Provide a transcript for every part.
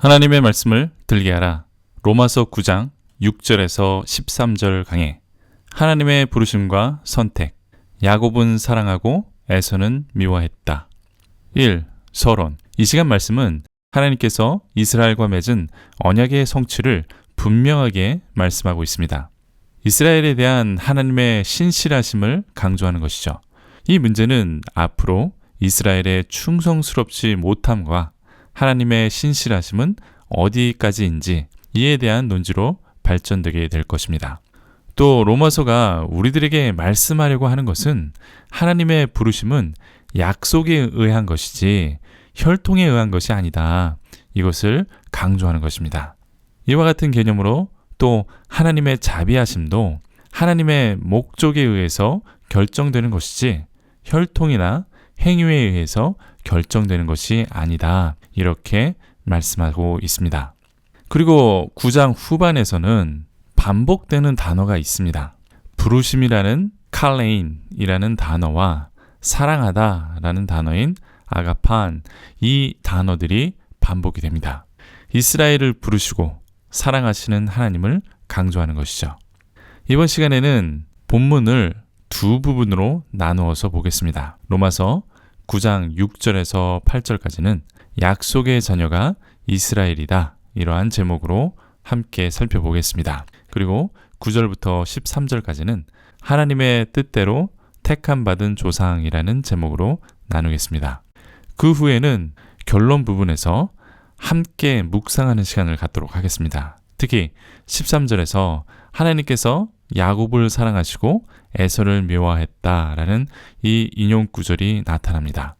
하나님의 말씀을 들게 하라. 로마서 9장 6절에서 13절 강해. 하나님의 부르심과 선택. 야곱은 사랑하고 에서는 미워했다. 1. 서론. 이 시간 말씀은 하나님께서 이스라엘과 맺은 언약의 성취를 분명하게 말씀하고 있습니다. 이스라엘에 대한 하나님의 신실하심을 강조하는 것이죠. 이 문제는 앞으로 이스라엘의 충성스럽지 못함과 하나님의 신실하심은 어디까지인지 이에 대한 논지로 발전되게 될 것입니다. 또 로마서가 우리들에게 말씀하려고 하는 것은 하나님의 부르심은 약속에 의한 것이지 혈통에 의한 것이 아니다. 이것을 강조하는 것입니다. 이와 같은 개념으로 또 하나님의 자비하심도 하나님의 목적에 의해서 결정되는 것이지 혈통이나 행위에 의해서 결정되는 것이 아니다. 이렇게 말씀하고 있습니다. 그리고 9장 후반에서는 반복되는 단어가 있습니다. 부르심이라는 칼레인이라는 단어와 사랑하다라는 단어인 아가판, 이 단어들이 반복이 됩니다. 이스라엘을 부르시고 사랑하시는 하나님을 강조하는 것이죠. 이번 시간에는 본문을 두 부분으로 나누어서 보겠습니다. 로마서 9장 6절에서 8절까지는 약속의 자녀가 이스라엘이다. 이러한 제목으로 함께 살펴보겠습니다. 그리고 9절부터 13절까지는 하나님의 뜻대로 택함받은 조상이라는 제목으로 나누겠습니다. 그 후에는 결론 부분에서 함께 묵상하는 시간을 갖도록 하겠습니다. 특히 13절에서 하나님께서 야곱을 사랑하시고 에서를 미워했다라는 이 인용 구절이 나타납니다.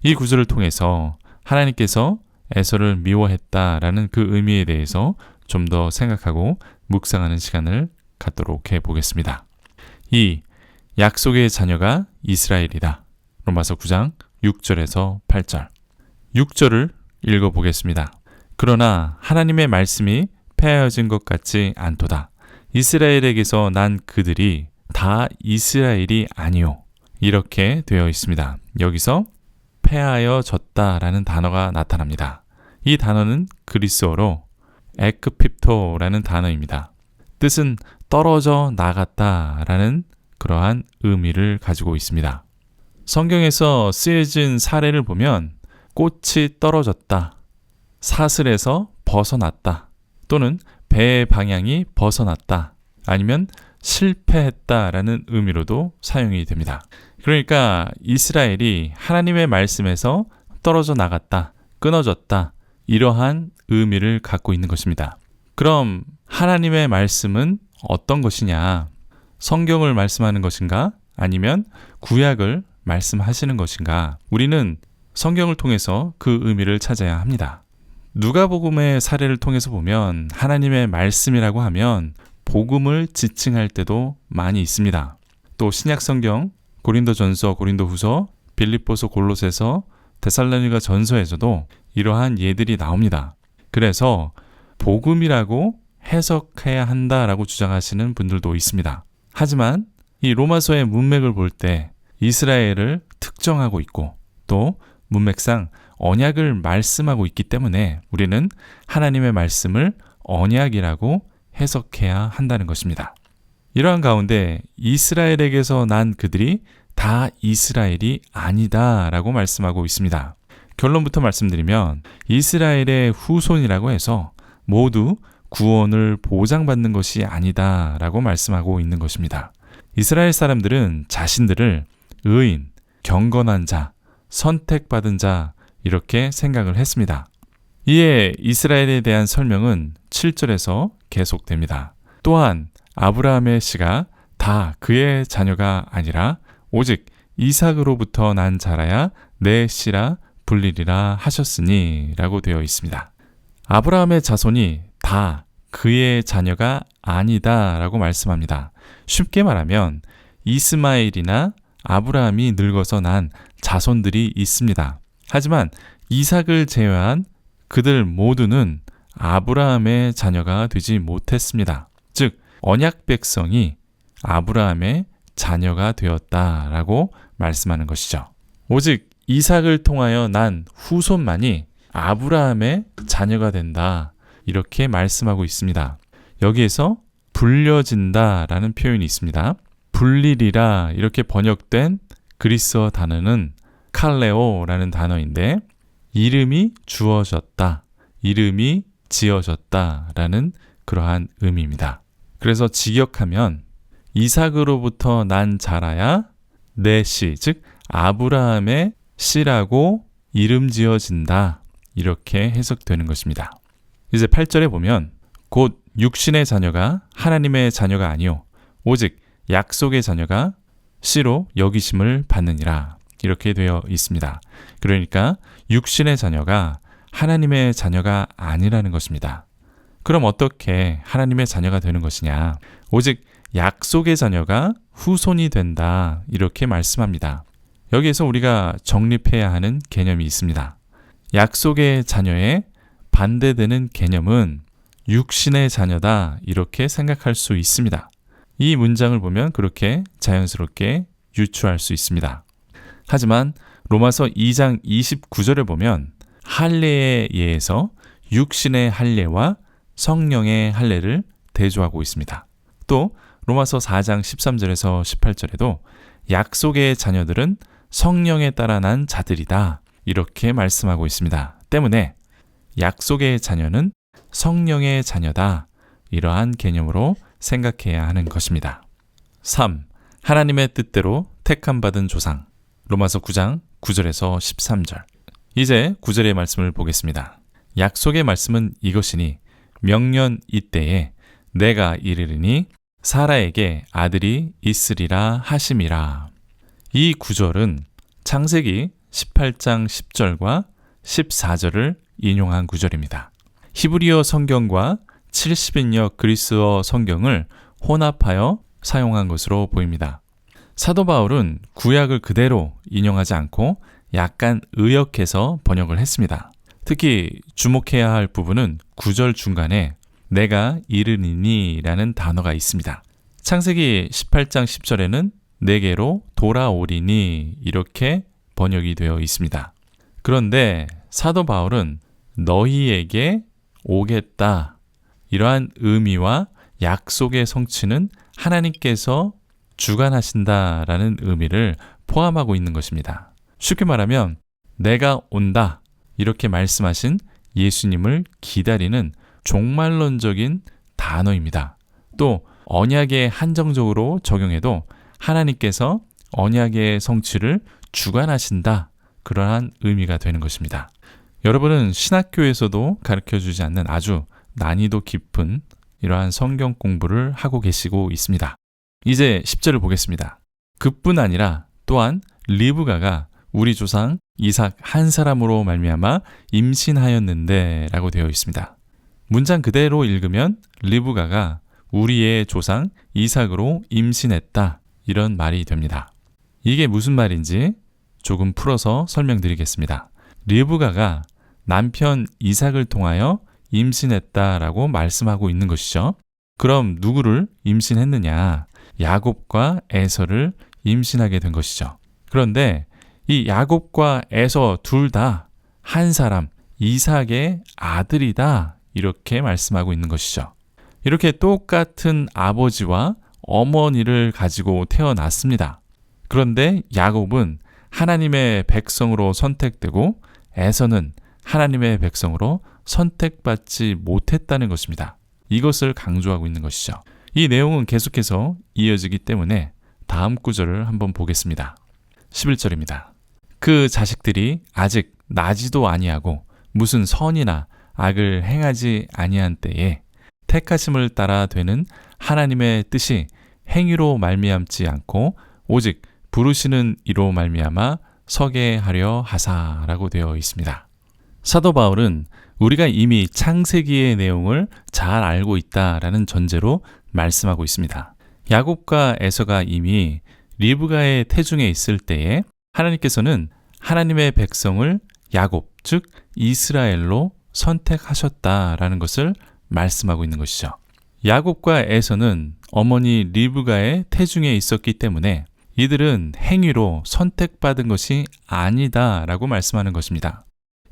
이 구절을 통해서 하나님께서 에서를 미워했다라는 그 의미에 대해서 좀 더 생각하고 묵상하는 시간을 갖도록 해보겠습니다. 2. 약속의 자녀가 이스라엘이다. 로마서 9장 6절에서 8절. 6절을 읽어보겠습니다. 그러나 하나님의 말씀이 폐하여진 것 같지 않도다. 이스라엘에게서 난 그들이 다 이스라엘이 아니요. 이렇게 되어 있습니다. 여기서 폐하여졌다라는 단어가 나타납니다. 이 단어는 그리스어로 에크핍토라는 단어입니다. 뜻은 떨어져 나갔다라는 그러한 의미를 가지고 있습니다. 성경에서 쓰여진 사례를 보면 꽃이 떨어졌다, 사슬에서 벗어났다, 또는 배의 방향이 벗어났다, 아니면 실패했다라는 의미로도 사용이 됩니다. 그러니까 이스라엘이 하나님의 말씀에서 떨어져 나갔다, 끊어졌다, 이러한 의미를 갖고 있는 것입니다. 그럼 하나님의 말씀은 어떤 것이냐? 성경을 말씀하는 것인가? 아니면 구약을 말씀하시는 것인가? 우리는 성경을 통해서 그 의미를 찾아야 합니다. 누가복음의 사례를 통해서 보면 하나님의 말씀이라고 하면 복음을 지칭할 때도 많이 있습니다. 또 신약성경, 고린도전서, 고린도후서, 빌립보서, 골로새서, 데살로니가 전서에서도 이러한 예들이 나옵니다. 그래서 복음이라고 해석해야 한다라고 주장하시는 분들도 있습니다. 하지만 이 로마서의 문맥을 볼 때 이스라엘을 특정하고 있고 또 문맥상 언약을 말씀하고 있기 때문에 우리는 하나님의 말씀을 언약이라고 해석해야 한다는 것입니다. 이러한 가운데 이스라엘에게서 난 그들이 다 이스라엘이 아니다라고 말씀하고 있습니다. 결론부터 말씀드리면 이스라엘의 후손이라고 해서 모두 구원을 보장받는 것이 아니다라고 말씀하고 있는 것입니다. 이스라엘 사람들은 자신들을 의인, 경건한 자, 선택받은 자 이렇게 생각을 했습니다. 이에 이스라엘에 대한 설명은 7절에서 계속됩니다. 또한 아브라함의 씨가 다 그의 자녀가 아니라 오직 이삭으로부터 난 자라야 내 씨라 불리리라 하셨으니 라고 되어 있습니다. 아브라함의 자손이 다 그의 자녀가 아니다 라고 말씀합니다. 쉽게 말하면 이스마엘이나 아브라함이 늙어서 난 자손들이 있습니다. 하지만 이삭을 제외한 그들 모두는 아브라함의 자녀가 되지 못했습니다. 즉 언약 백성이 아브라함의 자녀가 되었다라고 말씀하는 것이죠. 오직 이삭을 통하여 난 후손만이 아브라함의 자녀가 된다. 이렇게 말씀하고 있습니다. 여기에서 불려진다라는 표현이 있습니다. 불리리라 이렇게 번역된 그리스어 단어는 칼레오라는 단어인데 이름이 주어졌다, 이름이 지어졌다라는 그러한 의미입니다. 그래서 직역하면 이삭으로부터 난 자라야 내 씨, 즉 아브라함의 씨라고 이름 지어진다. 이렇게 해석되는 것입니다. 이제 8절에 보면 곧 육신의 자녀가 하나님의 자녀가 아니요 오직 약속의 자녀가 씨로 여기심을 받느니라. 이렇게 되어 있습니다. 그러니까 육신의 자녀가 하나님의 자녀가 아니라는 것입니다. 그럼 어떻게 하나님의 자녀가 되는 것이냐? 오직 약속의 자녀가 후손이 된다. 이렇게 말씀합니다. 여기에서 우리가 정립해야 하는 개념이 있습니다. 약속의 자녀에 반대되는 개념은 육신의 자녀다. 이렇게 생각할 수 있습니다. 이 문장을 보면 그렇게 자연스럽게 유추할 수 있습니다. 하지만 로마서 2장 29절을 보면 할례에 의해서 육신의 할례와 성령의 할례를 대조하고 있습니다. 또 로마서 4장 13절에서 18절에도 약속의 자녀들은 성령에 따라 난 자들이다. 이렇게 말씀하고 있습니다. 때문에 약속의 자녀는 성령의 자녀다. 이러한 개념으로 생각해야 하는 것입니다. 3. 하나님의 뜻대로 택함받은 조상. 로마서 9장 9절에서 13절. 이제 9절의 말씀을 보겠습니다. 약속의 말씀은 이것이니 명년 이때에 내가 이르리니 사라에게 아들이 있으리라 하심이라. 이 구절은 창세기 18장 10절과 14절을 인용한 구절입니다. 히브리어 성경과 70인역 그리스어 성경을 혼합하여 사용한 것으로 보입니다. 사도 바울은 구약을 그대로 인용하지 않고 약간 의역해서 번역을 했습니다. 특히 주목해야 할 부분은 9절 중간에 내가 이르니니 라는 단어가 있습니다. 창세기 18장 10절에는 내게로 돌아오리니 이렇게 번역이 되어 있습니다. 그런데 사도 바울은 너희에게 오겠다. 이러한 의미와 약속의 성취는 하나님께서 주관하신다라는 의미를 포함하고 있는 것입니다. 쉽게 말하면 내가 온다 이렇게 말씀하신 예수님을 기다리는 종말론적인 단어입니다. 또 언약에 한정적으로 적용해도 하나님께서 언약의 성취를 주관하신다. 그러한 의미가 되는 것입니다. 여러분은 신학교에서도 가르쳐주지 않는 아주 난이도 깊은 이러한 성경 공부를 하고 계시고 있습니다. 이제 10절을 보겠습니다. 그뿐 아니라 또한 리브가가 우리 조상 이삭 한 사람으로 말미암아 임신하였는데 라고 되어 있습니다. 문장 그대로 읽으면 리브가가 우리의 조상 이삭으로 임신했다 이런 말이 됩니다. 이게 무슨 말인지 조금 풀어서 설명드리겠습니다. 리브가가 남편 이삭을 통하여 임신했다라고 말씀하고 있는 것이죠. 그럼 누구를 임신했느냐? 야곱과 에서를 임신하게 된 것이죠. 그런데 이 야곱과 에서 둘 다 한 사람, 이삭의 아들이다 이렇게 말씀하고 있는 것이죠. 이렇게 똑같은 아버지와 어머니를 가지고 태어났습니다. 그런데 야곱은 하나님의 백성으로 선택되고 에서는 하나님의 백성으로 선택받지 못했다는 것입니다. 이것을 강조하고 있는 것이죠. 이 내용은 계속해서 이어지기 때문에 다음 구절을 한번 보겠습니다. 11절입니다. 그 자식들이 아직 나지도 아니하고 무슨 선이나 악을 행하지 아니한 때에 택하심을 따라 되는 하나님의 뜻이 행위로 말미암지 않고 오직 부르시는 이로 말미암아 서게 하려 하사라고 되어 있습니다. 사도 바울은 우리가 이미 창세기의 내용을 잘 알고 있다라는 전제로 말씀하고 있습니다. 야곱과 에서가 이미 리브가의 태중에 있을 때에 하나님께서는 하나님의 백성을 야곱, 즉 이스라엘로 선택하셨다라는 것을 말씀하고 있는 것이죠. 야곱과 에서는 어머니 리브가의 태중에 있었기 때문에 이들은 행위로 선택받은 것이 아니다라고 말씀하는 것입니다.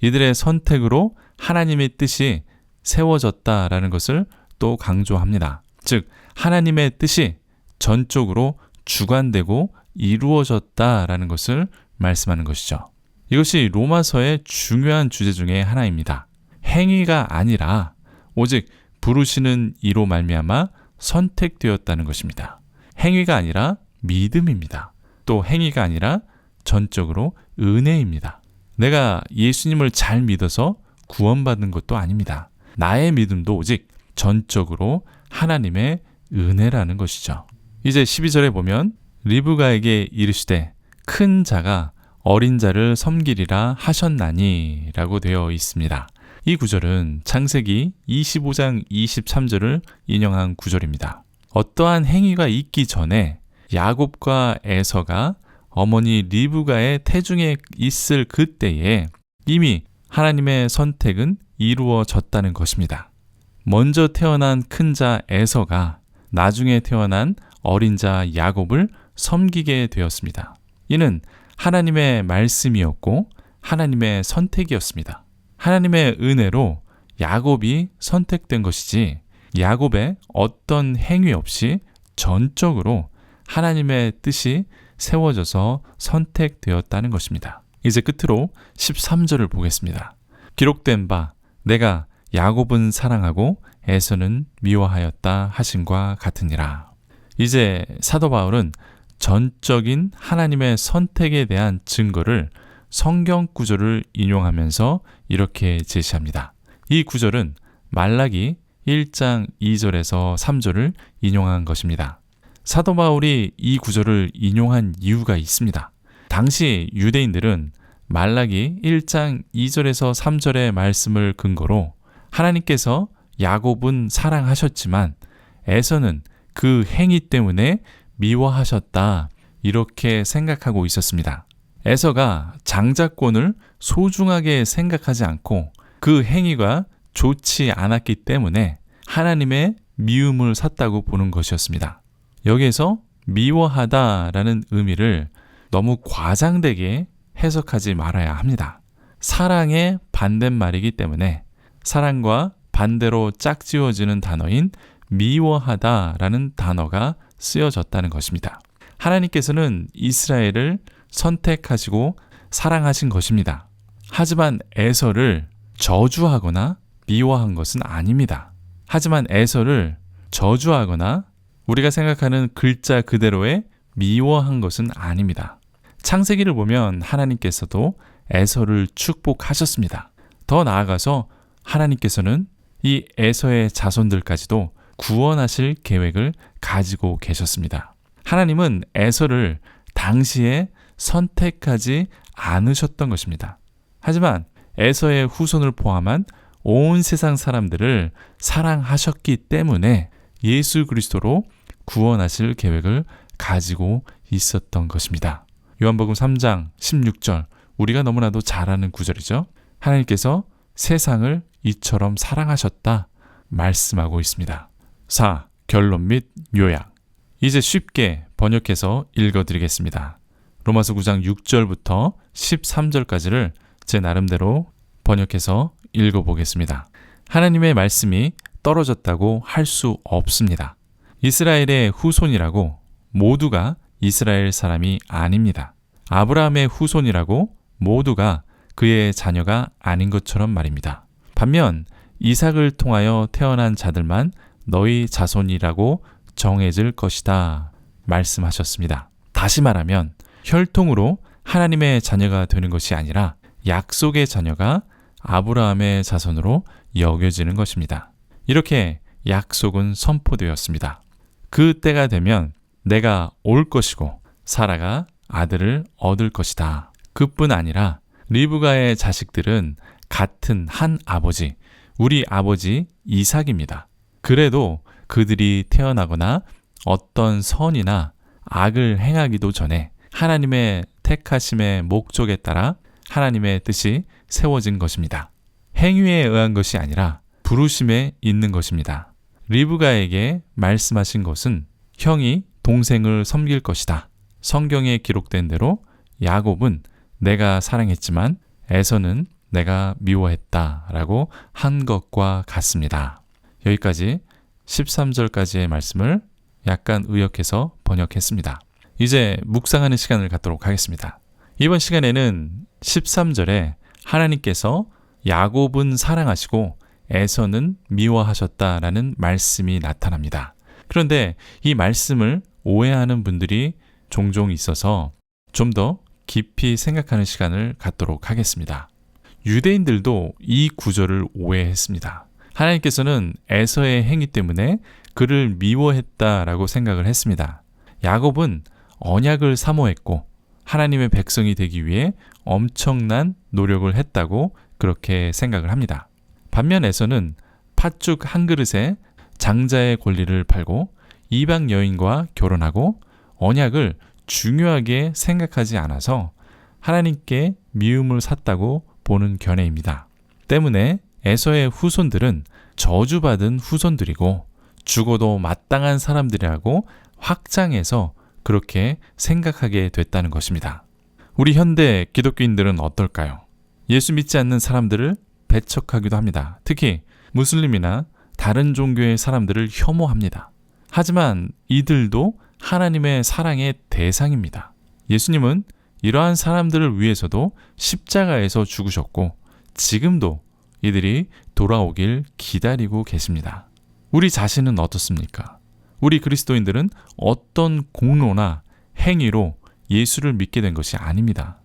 이들의 선택으로 하나님의 뜻이 세워졌다라는 것을 또 강조합니다. 즉, 하나님의 뜻이 전적으로 주관되고 이루어졌다라는 것을 말씀하는 것이죠. 이것이 로마서의 중요한 주제 중에 하나입니다. 행위가 아니라 오직 부르시는 이로 말미암아 선택되었다는 것입니다. 행위가 아니라 믿음입니다. 또 행위가 아니라 전적으로 은혜입니다. 내가 예수님을 잘 믿어서 구원받은 것도 아닙니다. 나의 믿음도 오직 전적으로 하나님의 은혜라는 것이죠. 이제 12절에 보면 리브가에게 이르시되 큰 자가 어린 자를 섬기리라 하셨나니 라고 되어 있습니다. 이 구절은 창세기 25장 23절을 인용한 구절입니다. 어떠한 행위가 있기 전에 야곱과 에서가 어머니 리브가의 태중에 있을 그때에 이미 하나님의 선택은 이루어졌다는 것입니다. 먼저 태어난 큰 자 에서가 나중에 태어난 어린 자 야곱을 섬기게 되었습니다. 이는 하나님의 말씀이었고 하나님의 선택이었습니다. 하나님의 은혜로 야곱이 선택된 것이지 야곱의 어떤 행위 없이 전적으로 하나님의 뜻이 세워져서 선택되었다는 것입니다. 이제 끝으로 13절을 보겠습니다. 기록된 바 내가 야곱은 사랑하고 에서는 미워하였다 하신과 같으니라. 이제 사도 바울은 전적인 하나님의 선택에 대한 증거를 성경 구절을 인용하면서 이렇게 제시합니다. 이 구절은 말라기 1장 2절에서 3절을 인용한 것입니다. 사도 바울이 이 구절을 인용한 이유가 있습니다. 당시 유대인들은 말라기 1장 2절에서 3절의 말씀을 근거로 하나님께서 야곱은 사랑하셨지만 에서는 그 행위 때문에 미워하셨다 이렇게 생각하고 있었습니다. 에서가 장자권을 소중하게 생각하지 않고 그 행위가 좋지 않았기 때문에 하나님의 미움을 샀다고 보는 것이었습니다. 여기에서 미워하다라는 의미를 너무 과장되게 해석하지 말아야 합니다. 사랑의 반대말이기 때문에 사랑과 반대로 짝지어지는 단어인 미워하다라는 단어가 쓰여졌다는 것입니다. 하나님께서는 이스라엘을 선택하시고 사랑하신 것입니다. 하지만 에서를 저주하거나 미워한 것은 아닙니다. 하지만 에서를 저주하거나 우리가 생각하는 글자 그대로의 미워한 것은 아닙니다. 창세기를 보면 하나님께서도 에서를 축복하셨습니다. 더 나아가서 하나님께서는 이 에서의 자손들까지도 구원하실 계획을 가지고 계셨습니다. 하나님은 에서를 당시에 선택하지 않으셨던 것입니다. 하지만 에서의 후손을 포함한 온 세상 사람들을 사랑하셨기 때문에 예수 그리스도로 구원하실 계획을 가지고 있었던 것입니다. 요한복음 3장 16절, 우리가 너무나도 잘 아는 구절이죠. 하나님께서 세상을 이처럼 사랑하셨다 말씀하고 있습니다. 4. 결론 및 요약. 이제 쉽게 번역해서 읽어드리겠습니다. 로마서 9장 6절부터 13절까지를 제 나름대로 번역해서 읽어보겠습니다. 하나님의 말씀이 떨어졌다고 할 수 없습니다. 이스라엘의 후손이라고 모두가 이스라엘 사람이 아닙니다. 아브라함의 후손이라고 모두가 그의 자녀가 아닌 것처럼 말입니다. 반면 이삭을 통하여 태어난 자들만 너희 자손이라고 정해질 것이다 말씀하셨습니다. 다시 말하면 혈통으로 하나님의 자녀가 되는 것이 아니라 약속의 자녀가 아브라함의 자손으로 여겨지는 것입니다. 이렇게 약속은 선포되었습니다. 그 때가 되면 내가 올 것이고 사라가 아들을 얻을 것이다. 그뿐 아니라 리브가의 자식들은 같은 한 아버지, 우리 아버지 이삭입니다. 그래도 그들이 태어나거나 어떤 선이나 악을 행하기도 전에 하나님의 택하심의 목적에 따라 하나님의 뜻이 세워진 것입니다. 행위에 의한 것이 아니라 부르심에 있는 것입니다. 리브가에게 말씀하신 것은 형이 동생을 섬길 것이다. 성경에 기록된 대로 야곱은 내가 사랑했지만 에서는 내가 미워했다라고 한 것과 같습니다. 여기까지 13절까지의 말씀을 약간 의역해서 번역했습니다. 이제 묵상하는 시간을 갖도록 하겠습니다. 이번 시간에는 13절에 하나님께서 야곱은 사랑하시고 에서는 미워하셨다라는 말씀이 나타납니다. 그런데 이 말씀을 오해하는 분들이 종종 있어서 좀 더 깊이 생각하는 시간을 갖도록 하겠습니다. 유대인들도 이 구절을 오해했습니다. 하나님께서는 에서의 행위 때문에 그를 미워했다라고 생각을 했습니다. 야곱은 언약을 사모했고 하나님의 백성이 되기 위해 엄청난 노력을 했다고 그렇게 생각을 합니다. 반면 에서는 팥죽 한 그릇에 장자의 권리를 팔고 이방 여인과 결혼하고 언약을 중요하게 생각하지 않아서 하나님께 미움을 샀다고 보는 견해입니다. 때문에 에서의 후손들은 저주받은 후손들이고 죽어도 마땅한 사람들이라고 확장해서 그렇게 생각하게 됐다는 것입니다. 우리 현대 기독교인들은 어떨까요? 예수 믿지 않는 사람들을 배척하기도 합니다. 특히 무슬림이나 다른 종교의 사람들을 혐오합니다. 하지만 이들도 하나님의 사랑의 대상입니다. 예수님은 이러한 사람들을 위해서도 십자가에서 죽으셨고 지금도 이들이 돌아오길 기다리고 계십니다. 우리 자신은 어떻습니까? 우리 그리스도인들은 어떤 공로나 행위로 예수를 믿게 된 것이 아닙니다.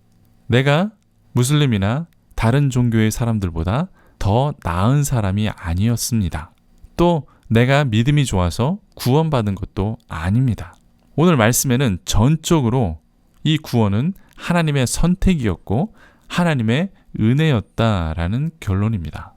내가 무슬림이나 다른 종교의 사람들보다 더 나은 사람이 아니었습니다. 또 내가 믿음이 좋아서 구원받은 것도 아닙니다. 오늘 말씀에는 전적으로 이 구원은 하나님의 선택이었고 하나님의 은혜였다라는 결론입니다.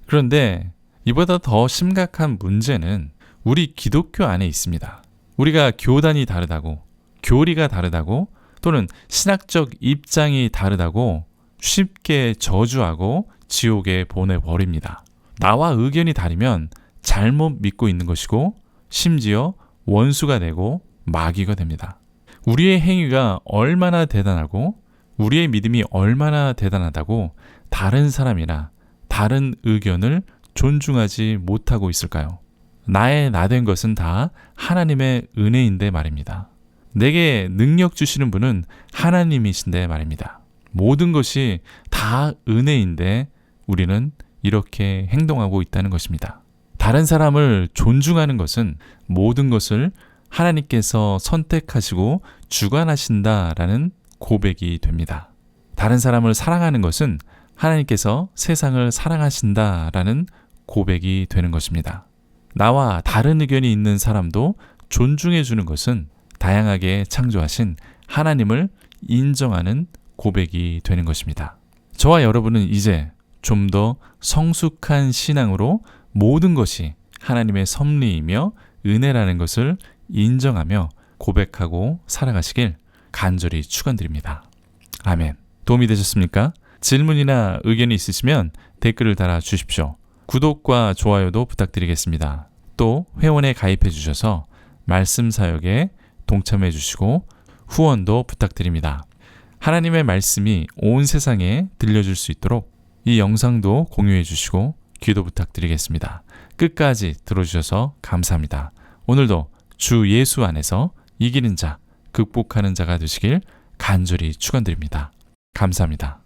그런데 이보다 더 심각한 문제는 우리 기독교 안에 있습니다. 우리가 교단이 다르다고, 교리가 다르다고, 또는 신학적 입장이 다르다고 쉽게 저주하고 지옥에 보내버립니다. 나와 의견이 다르면 잘못 믿고 있는 것이고 심지어 원수가 되고 마귀가 됩니다. 우리의 행위가 얼마나 대단하고 우리의 믿음이 얼마나 대단하다고 다른 사람이나 다른 의견을 존중하지 못하고 있을까요? 나의 나된 것은 다 하나님의 은혜인데 말입니다. 내게 능력 주시는 분은 하나님이신데 말입니다. 모든 것이 다 은혜인데 우리는 이렇게 행동하고 있다는 것입니다. 다른 사람을 존중하는 것은 모든 것을 하나님께서 선택하시고 주관하신다라는 고백이 됩니다. 다른 사람을 사랑하는 것은 하나님께서 세상을 사랑하신다라는 고백이 되는 것입니다. 나와 다른 의견이 있는 사람도 존중해 주는 것은 다양하게 창조하신 하나님을 인정하는 고백이 되는 것입니다. 저와 여러분은 이제 좀 더 성숙한 신앙으로 모든 것이 하나님의 섭리이며 은혜라는 것을 인정하며 고백하고 살아가시길 간절히 축원드립니다. 아멘. 도움이 되셨습니까? 질문이나 의견이 있으시면 댓글을 달아 주십시오. 구독과 좋아요도 부탁드리겠습니다. 또 회원에 가입해 주셔서 말씀 사역에 동참해 주시고 후원도 부탁드립니다. 하나님의 말씀이 온 세상에 들려줄 수 있도록 이 영상도 공유해 주시고 기도 부탁드리겠습니다. 끝까지 들어주셔서 감사합니다. 오늘도 주 예수 안에서 이기는 자, 극복하는 자가 되시길 간절히 축원드립니다. 감사합니다.